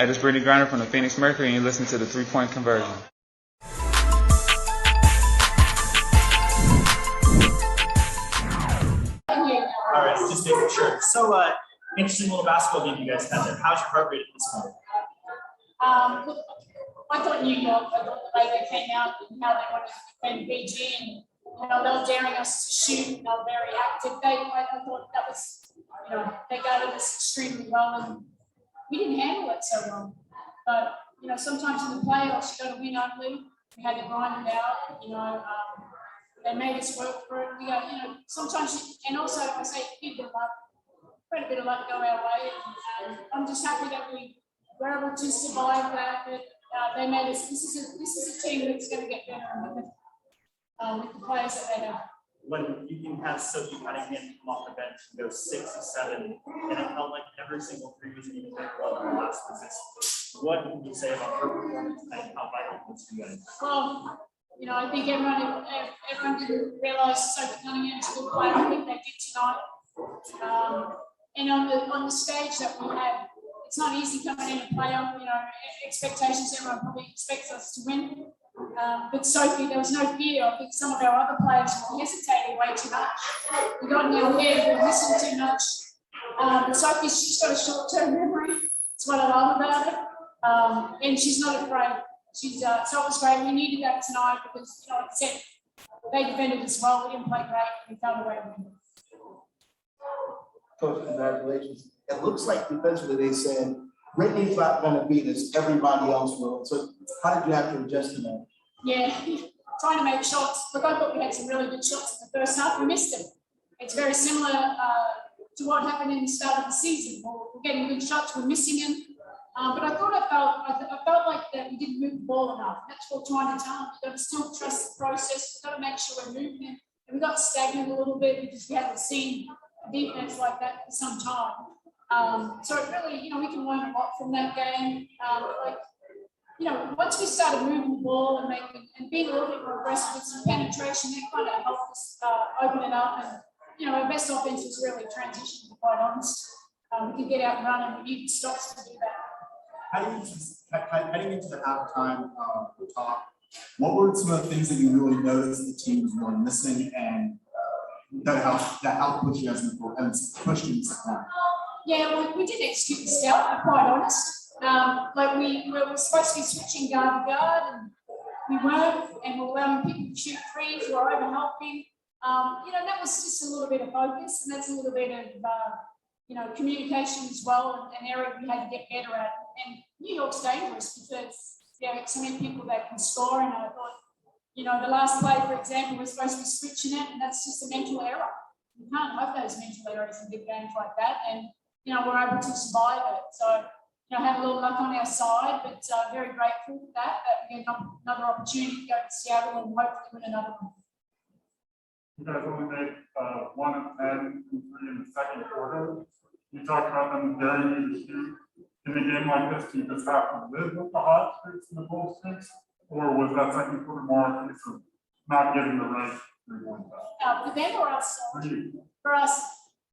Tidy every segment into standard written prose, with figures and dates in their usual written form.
Hey, this is Brittany Griner from the Phoenix Mercury, and you listen to the 3-Point Conversion. All right, just making sure. So, interesting little basketball game you guys had there. How's your heart rate at this point? Look, I thought New York, I thought the way they came out and how they wanted to defend BG, and they were daring us to shoot, and they were very active. I thought that was, they guarded us extremely well, and we didn't handle it so well. But sometimes in the playoffs you got to win ugly. We had to grind it out. They made us work for it. We got, sometimes, and also I say, give them luck. Quite a bit of luck go our way. And I'm just happy that we were able to survive that. They made us. This is a team that's going to get better with the players that they have. When you can have Sophie Cunningham come off the bench and go 6 or 7, and it felt like every single previous game they won in the last position. What would you say about her performance and how vital it was for you guys? Well, I think everyone didn't realise Sophie Cunningham's a good player. I think they did tonight. And on the stage that we had, it's not easy coming in and play on. Expectations. Everyone probably expects us to win. But Sophie, there was no fear. I think some of our other players were hesitating way too much. We got in our head, we listened too much. Sophie, she's got a short-term memory. That's what I love about her. And she's not afraid. So it was great. We needed that tonight because, like I said, they defended us well. We didn't play great. We found a way to win. Coach, congratulations. It looks like defensively they said, Brittany's not going to beat us, everybody else will. So how did you have to adjust to that? Yeah, trying to make shots. Look, I thought we had some really good shots in the first half. We missed them. It's very similar to what happened in the start of the season. We're getting good shots, we're missing them. But I felt like that we didn't move the ball enough. That's what we're trying to tell them. We've got to still trust the process. We've got to make sure we're moving it. And we got stagnant a little bit because we haven't seen a defense like that for some time. So it really, we can learn a lot from that game. Once we started moving the ball and being a little bit more aggressive with some penetration, that kind of helped us open it up. And, our best offense was really transition, to be quite honest. We could get out and run, and we needed stops to do that. Heading into the halftime talk, what were some of the things that you really noticed the team was really missing and that helped push you guys in the pushed you in the second half? Yeah, we did execute the scout, to be quite honest. We were supposed to be switching guard to guard, and we weren't, and we're allowing people to shoot threes, we're over helping. That was just a little bit of focus, and that's a little bit of communication as well, an area we had to get better at. And New York's dangerous because there are so many people that can score, and I thought, the last play, for example, we're supposed to be switching it, and that's just a mental error. You can't have those mental errors in big games like that, and we're able to survive it. So, had a little luck on our side, but very grateful for that we get another opportunity to go to Seattle and hopefully win another one. You guys only made 1 of 10 in the second quarter. You talked about them daring you to shoot. In a game like this, do you just have to live with the hot streaks and the cold streaks? Or was that second quarter more a case of not getting the right 3-point shot? For them or us? For us,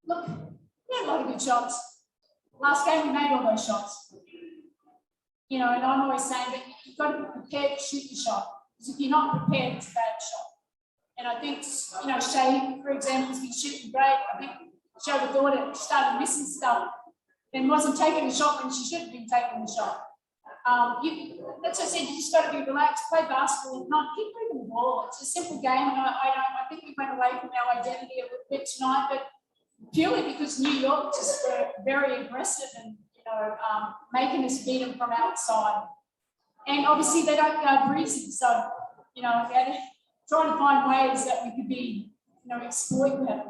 look, we had a lot of good shots. Last game, we made all those shots. And I'm always saying that you've got to be prepared to shoot your shot. Because if you're not prepared, it's a bad shot. And I think, Shay, for example, has been shooting great. I think Shay thought it started missing stuff and wasn't taking the shot when she should have been taking the shot. That's what I said, you just got to be relaxed, play basketball, and not keep moving the ball. It's a simple game, and I think we went away from our identity a little bit tonight, but purely because New York just were very aggressive and making us beat them from outside. And obviously they don't guard breezy, so we had to try to find ways that we could be exploit that.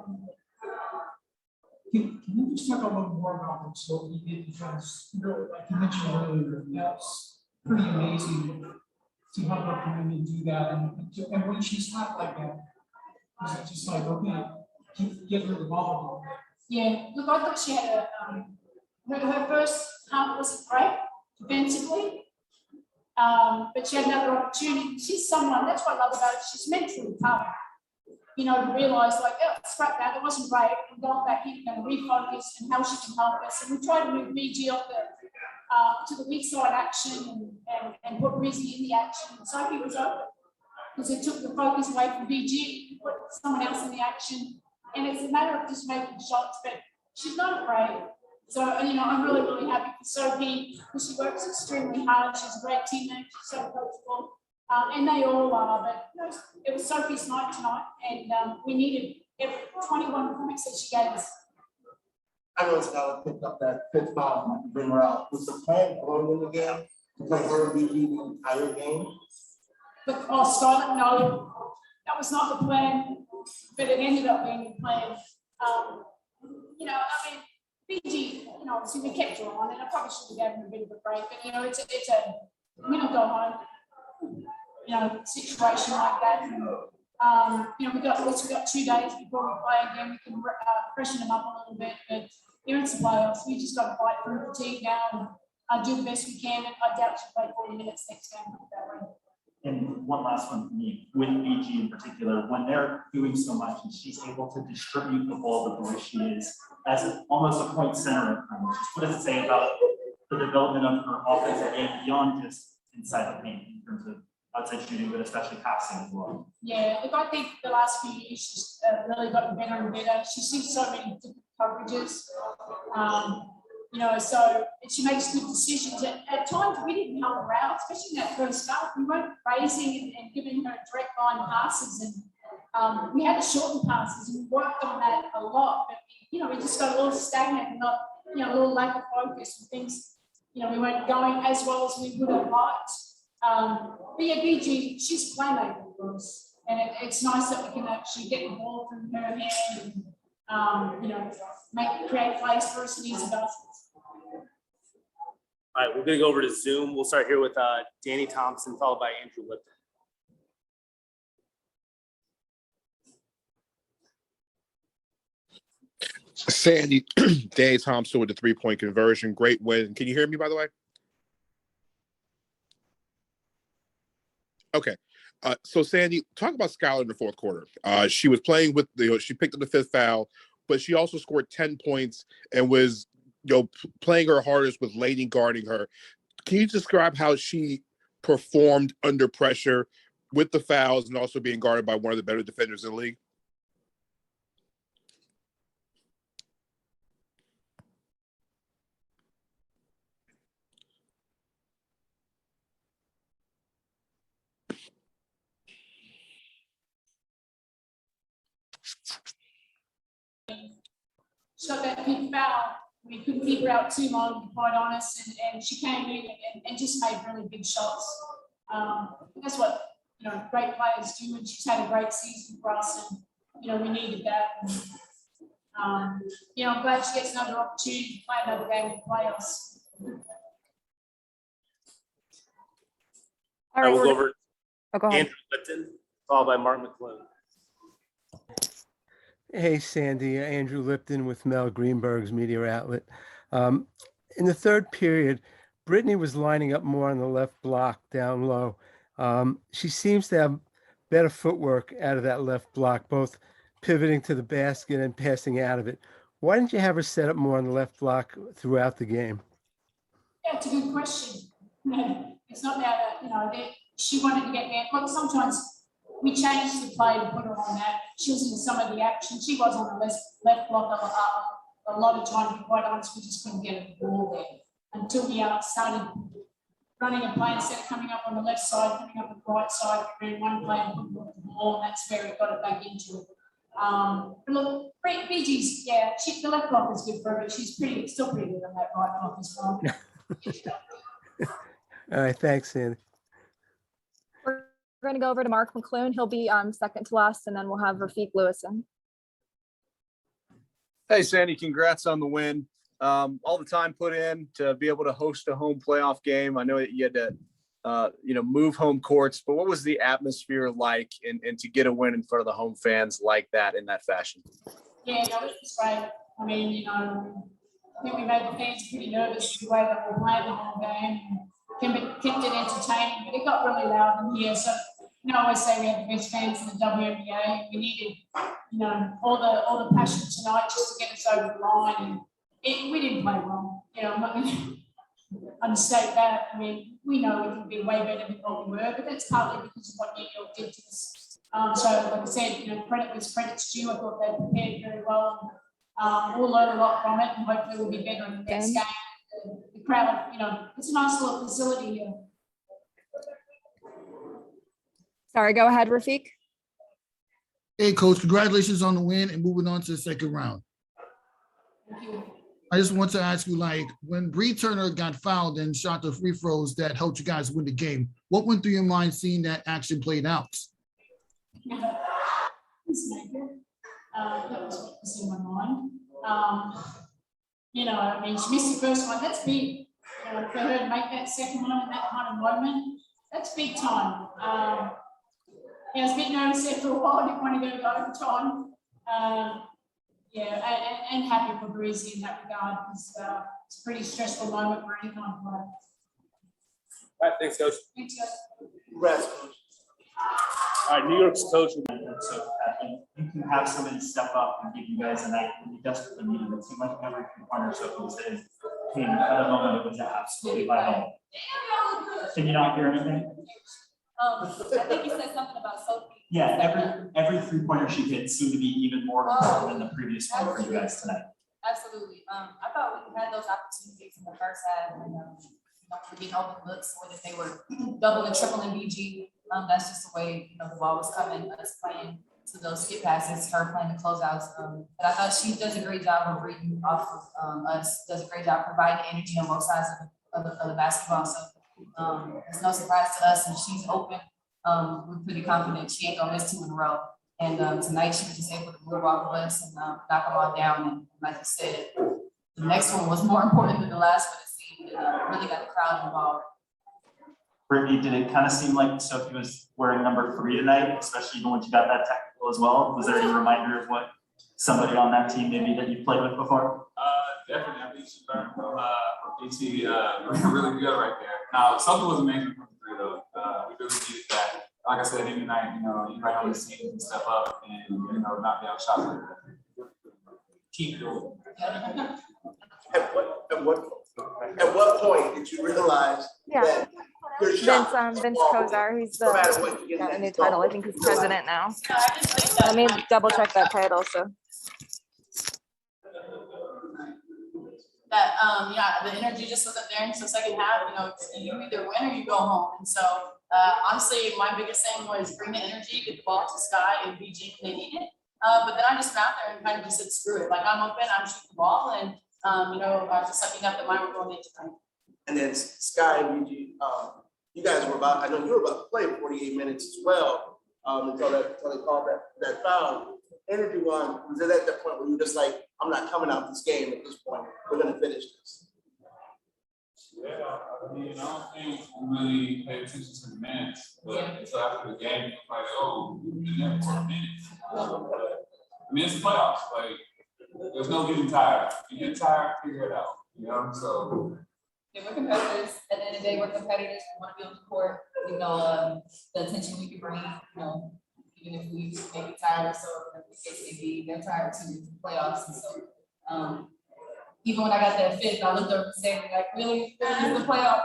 Can you just talk a little more about what Sophie did? Because, like you mentioned earlier, that's pretty amazing to have her come in and do that. And when she's hot like that, is it just like, okay, get her the ball? Yeah, look, I thought she had her first half wasn't great defensively, but she had another opportunity. She's someone, that's what I love about it, she's mentally tough. To realise, scrap that, it wasn't great, and go back in and refocus and how she can help us. And we try to move BG off to the weak side action and put Rizzy in the action. Sophie was open because it took the focus away from BG, put someone else in the action. And it's a matter of just making shots, but she's not afraid. So, I'm really, really happy for Sophie because she works extremely hard. She's a great teammate. She's so coachable. And they all are, but it was Sophie's night tonight, and we needed every 21 points that she gave us. I know Skylar picked up that fifth foul to bring her out. Was the plan going in the game to play her and BG the entire game? But Scarlett, no, that was not the plan, but it ended up being the plan. BG, obviously we kept her on, and I probably should have given her a bit of a break, but it's a win or go home, situation like that. And, we got 2 days before we play again. We can freshen them up a little bit, but it's the playoffs. We just got to fight through fatigue now and do the best we can. And I doubt she'll play 40 minutes next game that way. And one last one for me, with BG in particular, when they're doing so much and she's able to distribute the ball the way she is, as almost a point center, what does it say about the development of her offensive game beyond just inside the paint in terms of outside shooting, but especially passing as well? Yeah, look, I think the last few years she's really gotten better and better. She sees so many different coverages. So she makes good decisions. At times we didn't help her out, especially in that first half. We weren't raising and giving her direct line passes, and we had to shorten passes, and we worked on that a lot. But we just got a little stagnant and not, a little lack of focus and things. We weren't going as well as we would have liked. But yeah, BG, she's a playmaker for us, and it's nice that we can actually get the ball from her hand and create plays for us and easy baskets. All right, we're going to go over to Zoom. We'll start here with Danny Thompson, followed by Andrew Lipton. Sandy, Danny Thompson with the 3-point conversion. Great win. Can you hear me, by the way? Okay. So Sandy, talk about Skylar in the fourth quarter. She was playing with she picked up the 5th foul, but she also scored 10 points and was playing her hardest with Lady guarding her. Can you describe how she performed under pressure with the fouls and also being guarded by one of the better defenders in the league? She got that big foul. We couldn't keep her out too long, to be quite honest, and she came in and just made really big shots. That's what great players do, and she's had a great season for us, and we needed that. And, I'm glad she gets another opportunity to play another game in the playoffs. All right, we'll go over go ahead. Andrew Lipton, followed by Mark McClune. Hey, Sandy, Andrew Lipton with Mel Greenberg's media outlet. In the third period, Brittany was lining up more on the left block down low. She seems to have better footwork out of that left block, both pivoting to the basket and passing out of it. Why didn't you have her set up more on the left block throughout the game? Yeah, it's a good question. It's not now that, she wanted to get there. Look, sometimes we changed the play to put her on that. She was in some of the action. She was on the left block a lot of time, to be quite honest. We just couldn't get the ball there until we started running a play instead of coming up on the left side, coming up on the right side. We ran one play and put the ball, and that's where we got it back into it. But look, BG's, the left block is good for her, but she's still pretty good on that right block as well. All right, thanks, Sandy. We're going to go over to Mark McClune. He'll be second to last, and then we'll have Rafiq Lewison. Hey, Sandy, congrats on the win. All the time put in to be able to host a home playoff game. I know that you had to, move home courts, but what was the atmosphere like and to get a win in front of the home fans like that in that fashion? Yeah, no, it was great. I mean, I think we made the fans pretty nervous the way that we played the whole game. Kept it entertaining, but it got really loud in here. So, I always say we have the best fans in the WNBA. We needed, all the passion tonight just to get us over the line. And we didn't play well. I'm not understate that. I mean, we know we can be way better than what we were, but that's partly because of what New York did to us. So, like I said, you know, credit's due. I thought they prepared very well. We'll learn a lot from it, and hopefully we'll be better in the next game. The crowd, you know, it's a nice little facility here. Sorry, go ahead, Rafiq. Hey, Coach, congratulations on the win and moving on to the second round. Thank you. I just want to ask you, like, when Bree Turner got fouled and shot the free throws that helped you guys win the game, what went through your mind seeing that action played out? That was what was in my mind. You know, I mean, she missed the first one. That's big. You know, for her to make that second one in that kind of moment, that's big time. Yeah, I was a bit nervous there for a while. I didn't want to go to overtime. Yeah, and happy for Breezy in that regard because it's a pretty stressful moment for any kind of player. All right, thanks, Coach. Thanks, guys. Congrats, Coach. All right, New York's coach. So you can have somebody step up and give you guys a night when you desperately needed it. It seemed like every corner so was in. At a moment, it was absolutely vital. Can you not hear anything? I think you said something about Sophie. Yeah, every three-pointer she hit seemed to be even more important than the previous one for you guys tonight. Absolutely. I thought we had those opportunities in the first half, and you know, we getting open looks the way that they were double and triple in BG. That's just the way, you know, the ball was coming, us playing to those skip passes, her playing the closeouts. But I thought she does a great job of reading off of us, does a great job providing energy on both sides of the basketball. So it's no surprise to us, and she's open. We're pretty confident she ain't gonna miss 2 in a row. And tonight she was just able to move off of us and knock them all down. And like you said, the next one was more important than the last one, it seemed, and really got the crowd involved. Brittany, did it kind of seem like Sophie was wearing number 3 tonight, especially even when she got that technical as well? Was there any reminder of what somebody on that team maybe that you played with before? Definitely. I think she learned from BT really good right there. Now, Sophie was amazing from the 3 though. We really needed that. Like I said, any night, you know, you right on the scene and step up and, you know, knock down shots like that. Keep going. At what point did you realize that your shot? Vince Kozar, he's got a new title. I think he's president now. Let me double check that title. So that the energy just wasn't there. And so second half, you know, you either win or you go home. And so honestly, my biggest thing was bring the energy, get the ball to Sky and BG when they need it. But then I just went out there and kind of just said, screw it. Like, I'm open, I'm shooting the ball, and you know, just sucking up that mine were going into tonight. And then Sky and BG, you guys were about, I know you were about to play 48 minutes as well, until they called that foul. Energy one, was it at that point where you just like, I'm not coming out this game at this point, we're gonna finish this? Yeah, I mean, I don't think we really paid attention to the minutes, but until after the game, it's like, oh, we've been there for 10 minutes. I mean, it's the playoffs, like, there's no getting tired. You get tired, figure it out, you know, so. Yeah, we're competitors. At the end of the day, we're competitors. We want to be on the court. You know, the attention we can bring, you know, even if we may be tired or so, in the case may be, they're tired too, it's the playoffs. And so, even when I got that fifth, I looked over and said, like, really, this is the playoff.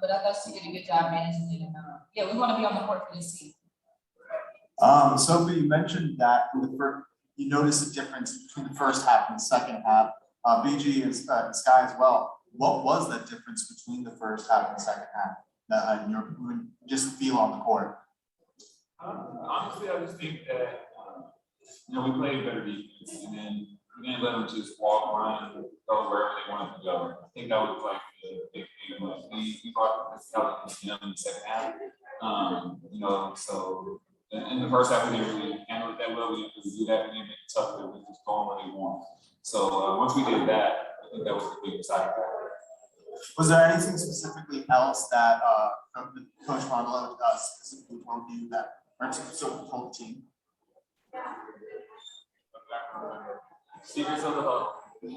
But I thought she did a good job managing it. And yeah, we want to be on the court for this team. Sophie, you mentioned that in the first, you noticed a difference between the first half and the second half. BG and Sky as well. What was that difference between the first half and the second half? That you just feel on the court. Honestly, I just think that you know, we played better defense, and then we didn't let them just walk around and go wherever they wanted to go. I think that was like the big thing. We brought this out in the second half. You know, so in the first half we didn't really handle it that well. We didn't really do that. We didn't make it tough. We were just going where they want. So once we did that, I think that was the biggest side factor. Was there anything specifically else that Coach Rondeau specifically told you that, or told the team? Secrets of the hub. In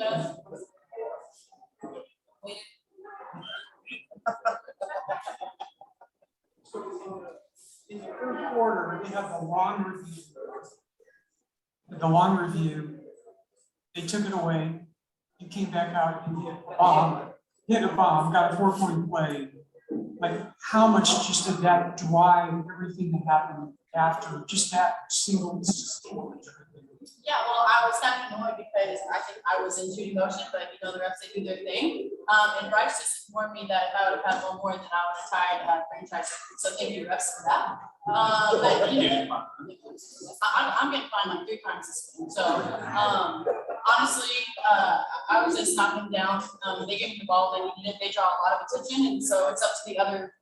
the third quarter, we have the long review. The long review, they took it away. You came back out and hit a bomb. hit a bomb, got a 4-point play. Like, how much just of that drive, everything that happened after, just that single. Yeah, well, I was kind of annoyed because I think I was in shooting motion, but you know, the refs, they do their thing. And Bryce just informed me that if I would have had one more, then I would have tied franchise. So thank you, refs, for that. But, you know, I'm getting fined like 3 times this week. So, honestly, I was just knocking them down. They gave me the ball, they needed, they draw a lot of attention. And so it's up to the other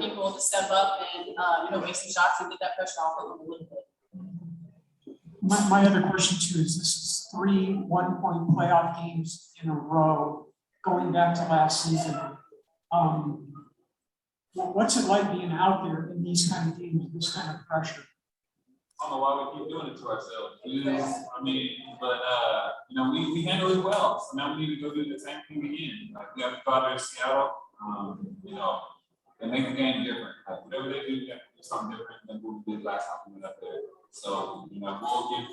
people to step up and, you know, make some shots and get that pressure off of them a little bit. My other question too is this is 3 one-point playoff games in a row going back to last season. What's it like being out there in these kind of games, this kind of pressure? I don't know why we keep doing it to ourselves. I mean, but you know, we handle it well. So now we need to go do the same thing again. Like we have to go out there to Seattle, you know, and make the game different. Like whatever they do, they have to do something different than what we did last time we went up there. So, you know, we'll get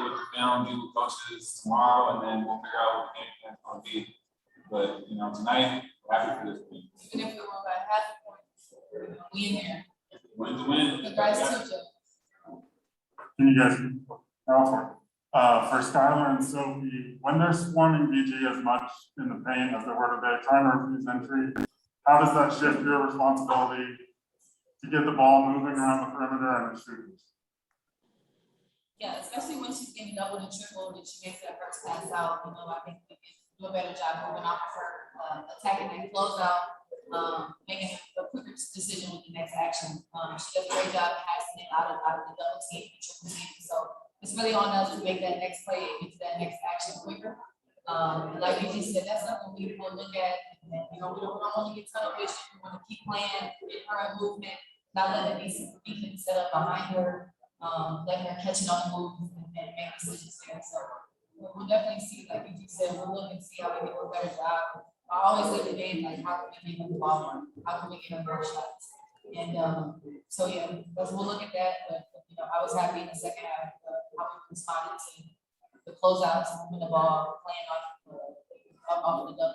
with the film, get with coaches tomorrow, and then we'll figure out what the game plan's gonna be. But, you know, tonight, we're happy for this week. Even if we won by half a point, we in there. Win to win. Congrats to you. Can you guys, for Skylar and Sophie, when they're swarming BG as much in the paint as they were today, trying to refuse entry, how does that shift your responsibility to get the ball moving around the perimeter and the shooters? Yeah, especially when she's getting double and triple, that she makes that first pass out. You know, I think we can do a better job moving off of her, attacking and closeout, making a quicker decision with the next action. She does a great job passing it out of the double team and triple team. So it's really on us to make that next play and get to that next action quicker. Like you just said, that's something we will look at. And, you know, we don't want to get tunnel vision. We want to keep playing, get her in movement, not letting the defense set up behind her. Letting her catch it on the move and make decisions there. So we'll definitely see, like you just said, we'll look and see how we can do a better job. I always look at the game like, how can we make the ball run? How can we get more shots? And so yeah, we'll look at that. But you know, I was happy in the second half how we responded to the closeouts, moving the ball, playing off the double.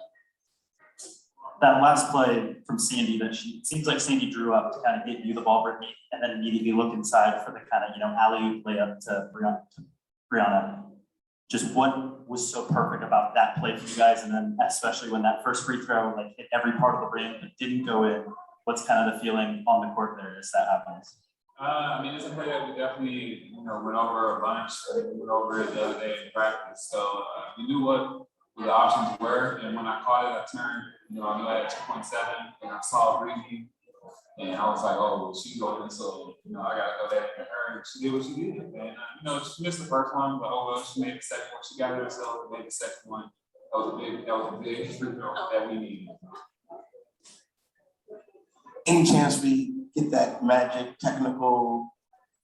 That last play from Sandy, that she seems like Sandy drew up to kind of get you the ball, Brittany, and then immediately look inside for the kind of, you know, alley-oop layup to Brianna. Just what was so perfect about that play for you guys, and then especially when that first free throw like hit every part of the rim but didn't go in. What's kind of the feeling on the court there as that happens? I mean, it's a play that we definitely, you know, went over a bunch. We went over it the other day in practice, so we knew what the options were, and when I caught it, I turned. You know, I knew I had 2.7, and I saw Brittany, and I was like, oh, she's open, so, you know, I got to go there and her, and she did what she did. And, you know, she missed the first one, but oh, well, she made the second one. She got it herself and made the second one. That was a big free throw that we needed. Any chance we get that magic technical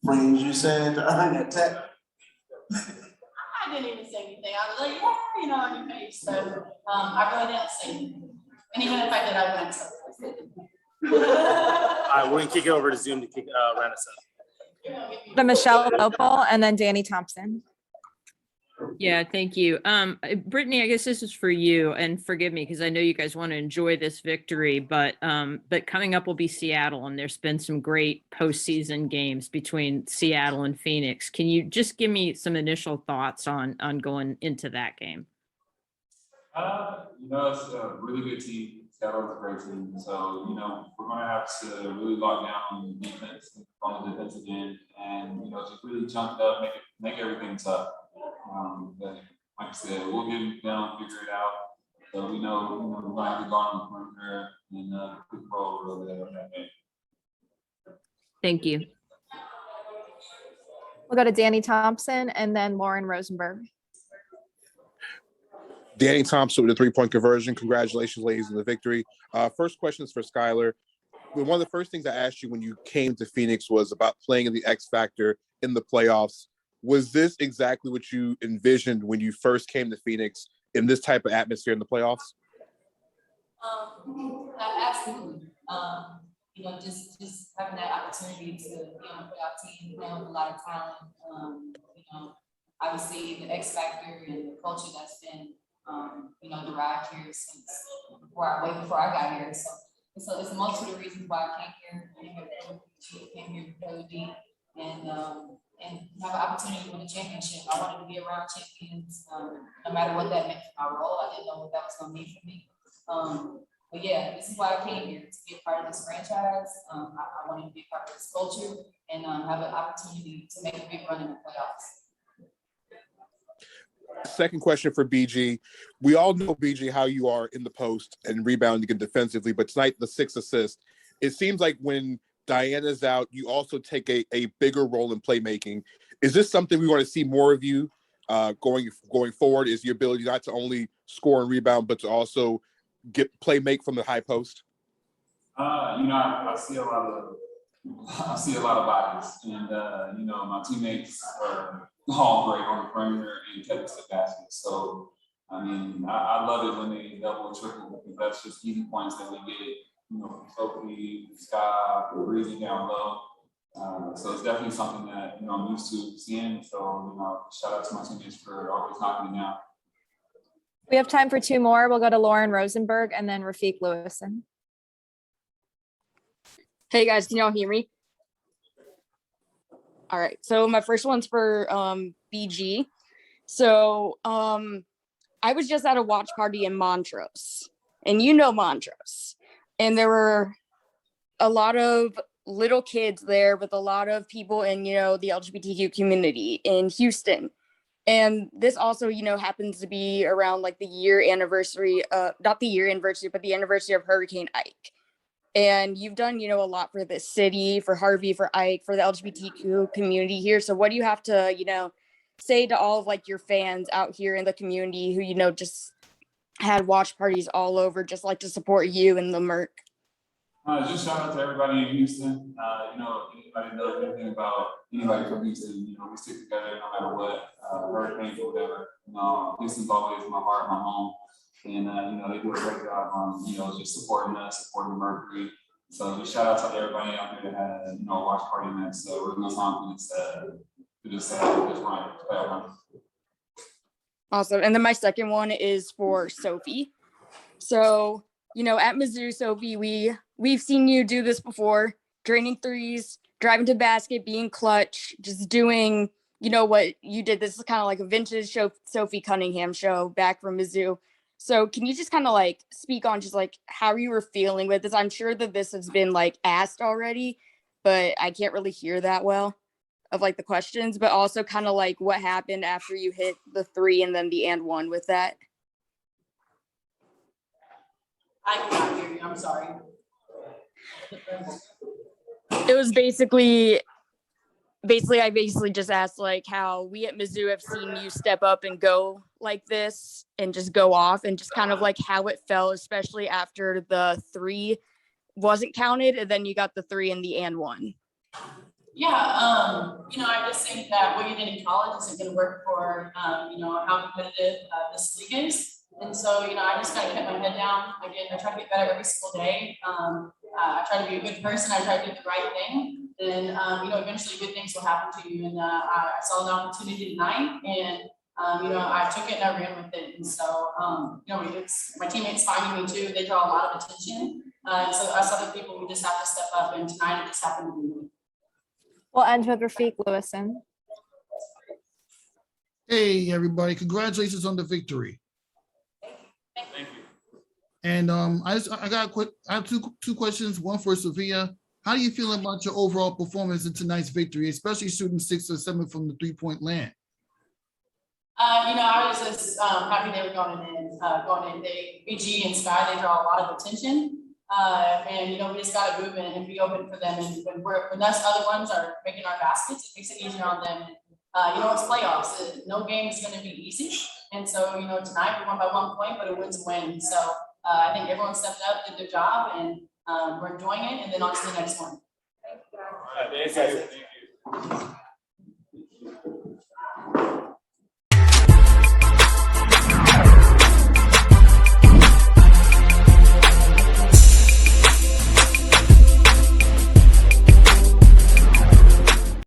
phrase you said to earn that tech? I didn't even say anything. I was like, yeah, you know, on your page. So I really didn't say anything. And even if I did, I wouldn't. All right, we're gonna kick it over to Zoom to round us up. The Michelle Opal and then Danny Thompson. Yeah, thank you. Brittany, I guess this is for you, and forgive me because I know you guys want to enjoy this victory, but coming up will be Seattle, and there's been some great postseason games between Seattle and Phoenix. Can you just give me some initial thoughts on going into that game? You know, it's a really good team. Seattle's a great team. So, you know, we're going to have to really lock down on the defense, on the defensive end, and, you know, just really chunk it up, make everything tough. But like I said, we'll get it down, figure it out. So we know, we're going to have to go on the perimeter and quick roll over there on that game. Thank you. We'll go to Danny Thompson and then Lauren Rosenberg. Danny Thompson with a 3-point conversion. Congratulations, ladies, on the victory. First question is for Skylar. One of the first things I asked you when you came to Phoenix was about playing in the X Factor in the playoffs. Was this exactly what you envisioned when you first came to Phoenix in this type of atmosphere in the playoffs? Absolutely. You know, just having that opportunity to be on a playoff team, playing with a lot of talent. You know, obviously the X Factor and the culture that's been derived here since way before I got here. So it's a multitude of reasons why I came here to play with D, and have an opportunity to win a championship. I wanted to be around champions, no matter what that meant for my role. I didn't know what that was going to mean for me. But yeah, this is why I came here, to be a part of this franchise. I wanted to be a part of this culture and have an opportunity to make a big run in the playoffs. Second question for BG. We all know, BG, how you are in the post and rebounding and defensively, but tonight the 6 assists. It seems like when Diana's out, you also take a bigger role in playmaking. Is this something we want to see more of you going forward? Is your ability not to only score and rebound, but to also make from the high post? I see a lot of bodies, and my teammates are all great on the perimeter and catch the basket. So I love it when they double and triple, because that's just easy points that we get. Sophie, Scott, Breezy down low. So it's definitely something that I'm used to seeing. So shout out to my teammates for always knocking me down. We have time for 2 more. We'll go to Lauren Rosenberg and then Rafiq Lewison. Hey guys, can y'all hear me? All right, so my first one's for BG. So I was just at a watch party in Montrose, and Montrose, and there were a lot of little kids there with a lot of people in, the LGBTQ community in Houston. And this also, happens to be around like the year anniversary, not the year anniversary, but the anniversary of Hurricane Ike. And you've done, a lot for this city, for Harvey, for Ike, for the LGBTQ community here. So what do you have to, say to all of like your fans out here in the community who, just had watch parties all over, just like to support you and the Merc? Just shout out to everybody in Houston. Anybody knows anything about anybody from Houston, we stick together no matter what, hurricanes or whatever. Houston's always my heart, my home. And, they do a great job on, just supporting us, supporting Mercury. So just shout out to everybody out there that had, a watch party next. So we're going to confidence to just run. Awesome. And then my second one is for Sophie. So, at Mizzou, Sophie, we've seen you do this before, draining threes, driving to basket, being clutch, just doing, what you did. This is kind of like a vintage show, Sophie Cunningham show back from Mizzou. So can you just kind of like speak on just like how you were feeling with this? I'm sure that this has been like asked already, but I can't really hear that well of like the questions, but also kind of like what happened after you hit the 3 and then the and 1 with that. I cannot hear you. I'm sorry. It was basically I just asked like how we at Mizzou have seen you step up and go like this and just go off, and just kind of like how it felt, especially after the 3 wasn't counted and then you got the 3 and the and 1. Yeah, I just think that what you did in college isn't going to work for, how competitive this league is. And so, I just kind of kept my head down. I try to get better every single day. I try to be a good person. I try to do the right thing. And, eventually good things will happen to you. And I saw an opportunity tonight, and, I took it and I ran with it. And so, it's my teammates finding me too. They draw a lot of attention. So us other people, we just have to step up, and tonight it just happened to be me. We'll end with Rafiq Lewison. Hey, everybody. Congratulations on the victory. Thank you. And I have two questions. One for Sophia. How do you feel about your overall performance in tonight's victory, especially shooting 6 or 7 from the 3-point land? I was just happy they were going in. BG and Sky, they draw a lot of attention. We just got to move in and be open for them. And when us other ones are making our baskets, it makes it easier on them. It's playoffs. No game is going to be easy. And so, tonight we won by 1 point, but it wins a win. So I think everyone stepped up, did their job, and we're enjoying it. And then on to the next one. All right, thank you.